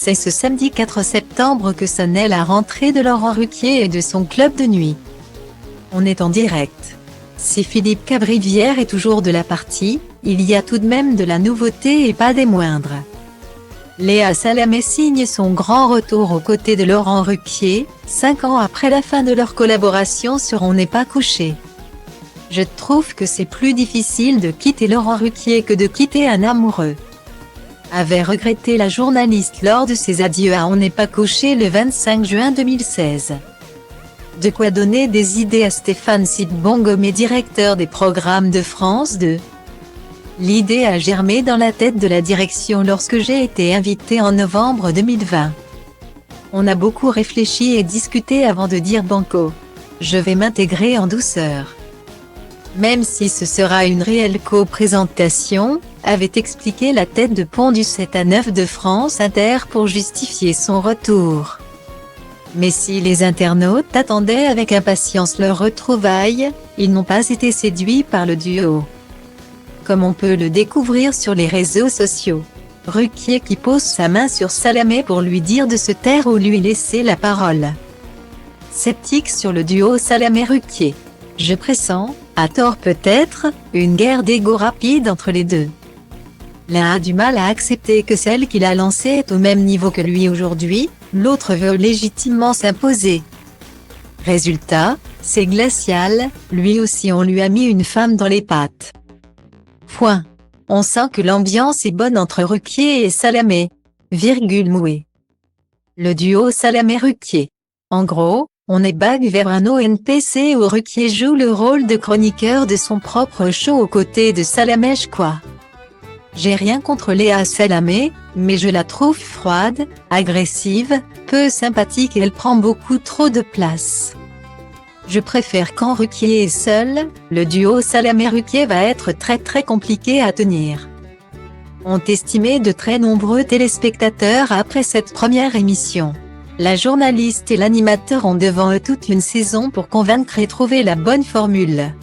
C'est ce samedi 4 septembre que sonnait la rentrée de Laurent Ruquier et de son club de nuit. On est en direct. Si Philippe Cabrivière est toujours de la partie, il y a tout de même de la nouveauté et pas des moindres. Léa Salamé signe son grand retour aux côtés de Laurent Ruquier, 5 ans après la fin de leur collaboration sur On n'est pas couché. Je trouve que c'est plus difficile de quitter Laurent Ruquier que de quitter un amoureux, avait regretté la journaliste lors de ses adieux à On n'est pas couché le 25 juin 2016. De quoi donner des idées à Stéphane Sidbon-Gomez, directeur des programmes de France 2. L'idée a germé dans la tête de la direction lorsque j'ai été invité en novembre 2020. On a beaucoup réfléchi et discuté avant de dire banco. Je vais m'intégrer en douceur. Même si ce sera une réelle co-présentation, avait expliqué la tête de pont du 7 à 9 de France Inter pour justifier son retour. Mais si les internautes attendaient avec impatience leur retrouvaille, ils n'ont pas été séduits par le duo. Comme on peut le découvrir sur les réseaux sociaux. Ruquier qui pose sa main sur Salamé pour lui dire de se taire ou lui laisser la parole. Sceptique sur le duo Salamé-Ruquier. Je pressens, à tort peut-être, une guerre d'ego rapide entre les deux. L'un a du mal à accepter que celle qu'il a lancée est au même niveau que lui aujourd'hui, l'autre veut légitimement s'imposer. Résultat, c'est glacial, lui aussi on lui a mis une femme dans les pattes. Point. On sent que l'ambiance est bonne entre Ruquier et Salamé. Mouet. Le duo Salamé-Ruquier. En gros, on est bague vers un ONPC où Ruquier joue le rôle de chroniqueur de son propre show aux côtés de Salamèche quoi. J'ai rien contre Léa Salamé, mais je la trouve froide, agressive, peu sympathique et elle prend beaucoup trop de place. Je préfère quand Ruquier est seul, le duo Salamé-Ruquier va être très compliqué à tenir. Ont estimé de très nombreux téléspectateurs après cette première émission. La journaliste et l'animateur ont devant eux toute une saison pour convaincre et trouver la bonne formule.